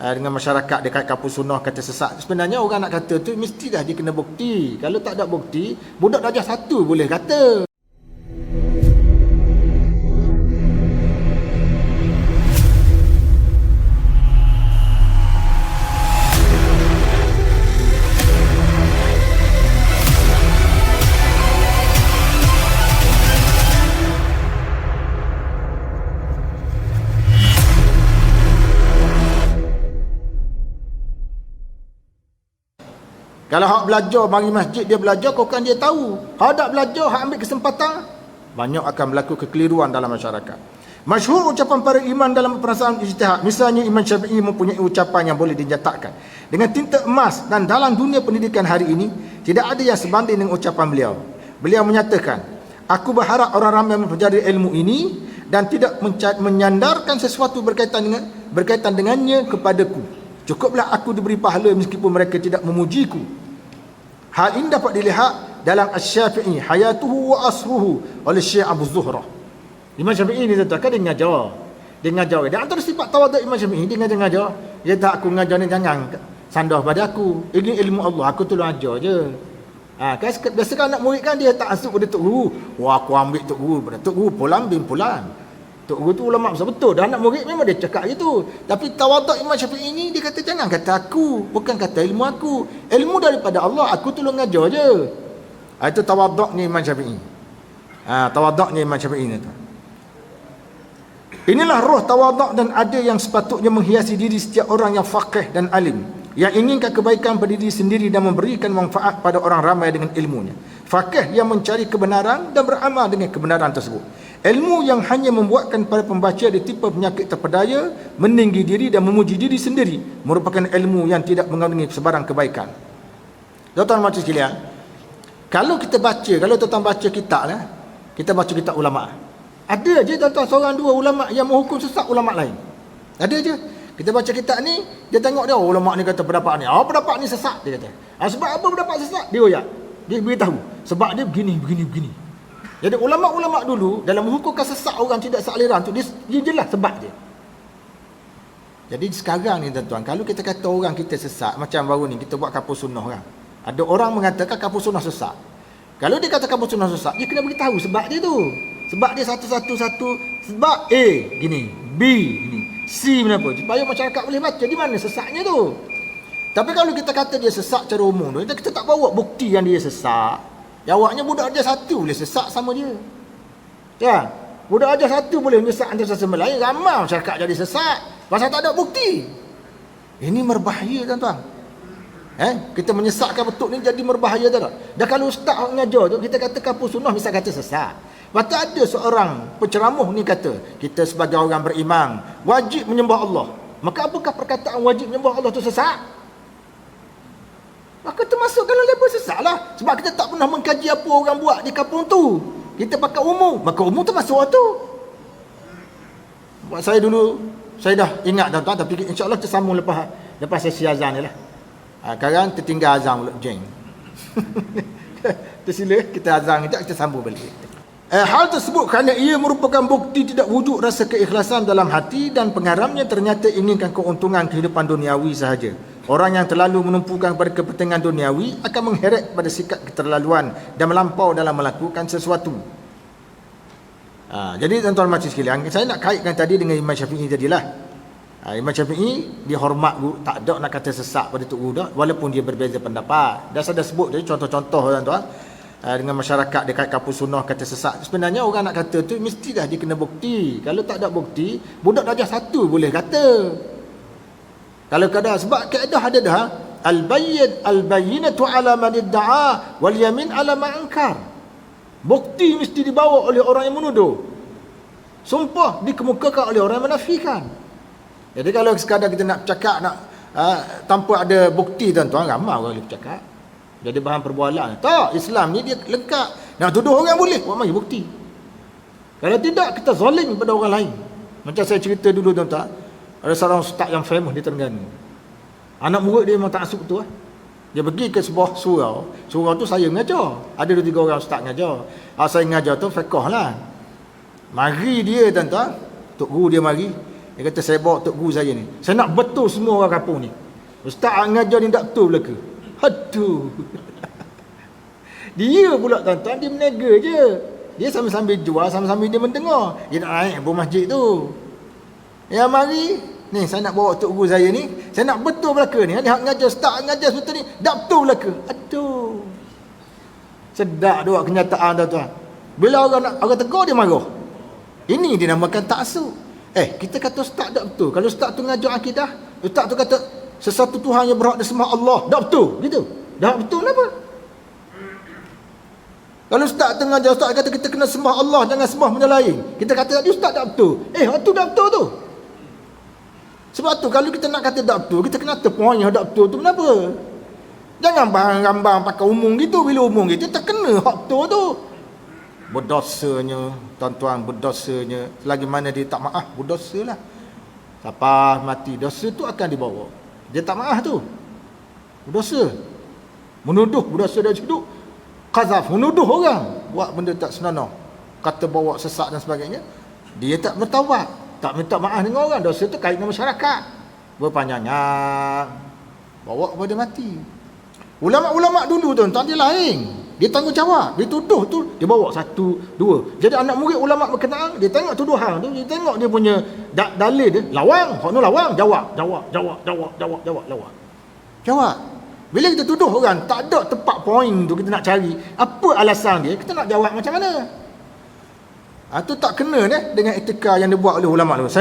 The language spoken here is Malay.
dengan masyarakat dekat kampung sunnah kata sesat. Sebenarnya orang nak kata tu mestilah dia kena bukti. Kalau tak ada bukti, budak darjah 1 boleh kata. Kalau hak belajar mari masjid dia belajar, kau kan dia tahu. Hak tak belajar, hak ambil kesempatan, banyak akan berlaku kekeliruan dalam masyarakat. Masyhur ucapan para imam dalam perasaan ijtihad. Misalnya Imam Syafi'i mempunyai ucapan yang boleh dinyatakan dengan tinta emas, dan dalam dunia pendidikan hari ini tidak ada yang sebanding dengan ucapan beliau. Beliau menyatakan, aku berharap orang ramai mempelajari ilmu ini dan tidak menyandarkan sesuatu berkaitan dengannya kepadaku. Cukuplah aku diberi pahala meskipun mereka tidak memujiku. Hal ini dapat dilihat dalam Asy-Syafi'i Hayatuhu wa Asruhu oleh Syekh Abu Zuhrah. Imam Syafi'i ni tuan-tuan kan dia ngajar. Dia ngajar. Dan antara sifat tawaduk Imam Syafi'i, dia ngajar. Dia tak aku ngajar ni jangan sandah pada aku. Ini ilmu Allah, aku tolong ajar je. Kan biasa kan anak murid kan dia tak asuk pada tok guru. Wah aku ambil tok guru pada tok guru pulang bin pulang. Tok guru tu ulama besar betul. Dan anak murid memang dia cakap gitu. Tapi tawaduk Imam Syafi'i ni dia kata jangan kata aku, bukan kata ilmu aku. Ilmu daripada Allah, aku tolong ngajar je. Itu tawaduknya Imam Syafi'i. Tawaduknya Imam Syafi'i ni tu. Inilah roh tawaduk, dan ada yang sepatutnya menghiasi diri setiap orang yang faqih dan alim, yang inginkan kebaikan pada diri sendiri dan memberikan manfaat pada orang ramai dengan ilmunya. Faqih yang mencari kebenaran dan beramal dengan kebenaran tersebut. Ilmu yang hanya membuatkan para pembaca ditimpa penyakit terpedaya, meninggi diri dan memuji diri sendiri merupakan ilmu yang tidak mengandungi sebarang kebaikan. Tuan-tuan macam sekalian, kalau tuan-tuan baca kitab lah, kita baca kitab ulama', ada je tuan-tuan seorang dua ulama' yang menghukum sesat ulama' lain. Ada je. Kita baca kitab ni, dia tengok dia, ulama' ni kata pendapat ni, pendapat ni sesat, dia kata. Sebab apa pendapat sesat? Dia royak. Dia beritahu sebab dia begini. Jadi ulama'-ulama' dulu dalam menghukumkan sesat orang tidak sealiran tu, dia jelas sebab dia. Jadi sekarang ni tuan-tuan, kalau kita kata orang kita sesat, macam baru ni kita buat kampung sunnah kan, ada orang mengatakan kampung sunnah sesat. Kalau dia kata kampung sunnah sesat, dia kena beritahu sebab dia tu. Sebab dia satu-satu, sebab A gini, B gini, C kenapa, supaya masyarakat boleh baca di mana sesatnya tu. Tapi kalau kita kata dia sesat secara umum tu, kita tak bawa bukti yang dia sesat. Jawabnya budak darjah 1 boleh sesak sama dia. Ya, budak darjah 1 boleh menyesat antara sama lain, ramai masyarakat jadi sesat pasal tak ada bukti. Ini berbahaya tuan-tuan. Kita menyesatkan betul ni jadi berbahaya tak? Dan kalau ustaz mengajar tu, kita kata kampung sunnah misal kata sesat. Lepas tu ada seorang penceramah ni kata, kita sebagai orang beriman wajib menyembah Allah. Maka apakah perkataan wajib menyembah Allah tu sesat? Maka termasuk dalam label sesat lah. Sebab kita tak pernah mengkaji apa orang buat di kampung tu. Kita pakai umum. Maka umum tu masuk tu. Buat saya dulu, saya dah ingat tuan-tuan, tapi insyaAllah kita sambung lepas sesi azan ni lah. Sekarang tertinggal azan pula, jeng. Tersila kita azan sekejap, kita sambung balik. Hal tersebut kerana ia merupakan bukti tidak wujud rasa keikhlasan dalam hati, dan pengharamnya ternyata inginkan keuntungan kehidupan duniawi sahaja. Orang yang terlalu menumpukan pada kepentingan duniawi akan mengheret pada sikap keterlaluan dan melampau dalam melakukan sesuatu. Jadi tuan-tuan macam sekalian, saya nak kaitkan tadi dengan Imam Syafi'i tadilah. Imam Syafi'i dihormat, tak ada nak kata sesak pada Tok Guru, walaupun dia berbeza pendapat. Dah saya dah sebut tadi contoh-contoh tuan-tuan, dengan masyarakat dekat kampung sunnah kata sesat. Sebenarnya orang nak kata tu mestilah dia kena bukti. Kalau tak ada bukti, budak darjah 1 boleh kata. Kalau kadang sebab kaedah ada dah, al-bayyinatu ala man idda'a wal yamin ala man ankar. Bukti mesti dibawa oleh orang yang menuduh. Sumpah dikemukakan oleh orang yang menafikan. Jadi kalau sekadar kita nak bercakap tanpa ada bukti tuan-tuan, ramai orang boleh bercakap. Jadi bahan perbualan. Tak, Islam ni dia lengkap. Nak tuduh orang boleh, buat mari bukti. Kalau tidak, kita zalim pada orang lain. Macam saya cerita dulu tuan-tuan, ada seorang ustaz yang famous di Terengganu. Anak murid dia memang tak masuk tu. Dia pergi ke sebuah surau. Surau tu saya mengajar. Ada 2-3 orang ustaz mengajar. Saya mengajar tu fiqh lah. Mari dia tuan-tuan, Tok Guru dia mari. Dia kata, saya bawa tok guru saya ni. Saya nak betul semua orang kampung ni. Ustaz ngajar ni tak betul belaka. Aduh. Dia pula tuan-tuan, dia menega je. Dia sambil-sambil jual, sambil-sambil dia mendengar. Dia nak naik buah masjid tu. Ya mari, ni saya nak bawa tok guru saya ni. Saya nak betul belaka ni. Dia ngajar, Ustaz ngajar seperti ni. Tak betul belaka. Aduh. Sedap dua kenyataan tuan-tuan. Bila orang tegur, dia marah. Ini dinamakan ta'assub. Kita kata ustaz tak betul. Kalau ustaz tu ngajar akidah, ustaz tu kata sesuatu Tuhan yang berhak disembah Allah, tak betul. Gitu. Tak betul apa? Kalau ustaz tu ngajar, ustaz kata kita kena sembah Allah, jangan sembah benda lain. Kita kata tadi ustaz tak betul. Itu tak betul tu. Sebab tu kalau kita nak kata tak betul, kita kena tahu poin yang tak betul tu kenapa? Jangan barang-barang pakai umum gitu. Bila umum gitu, tak kena hak betul tu. Berdosanya, tuan-tuan, berdosanya. Selagi mana dia tak maaf, berdosalah. Sampai mati, dosa tu akan dibawa. Dia tak maaf tu, berdosa. Menuduh, berdosa dari situ. Qazaf, menuduh orang buat benda tak senonoh, kata bawa sesak dan sebagainya. Dia tak bertaubat, tak minta maaf dengan orang. Dosa tu kait dengan masyarakat, berpanjangnya bawa kepada mati. Ulama-ulama dulu tuan-tuan, dia lain. Dia tanggungjawab. Dia tuduh tu, dia bawa satu, dua. Jadi anak murid ulama berkenaan, dia tengok tuduhan tu, dia tengok dia punya dalil dia, lawang, hak ni lawang, jawab. Bila kita tuduh orang, tak ada tepat poin tu, kita nak cari apa alasan dia, kita nak jawab macam mana. Itu tak kena dengan etika yang dibuat oleh ulama tu.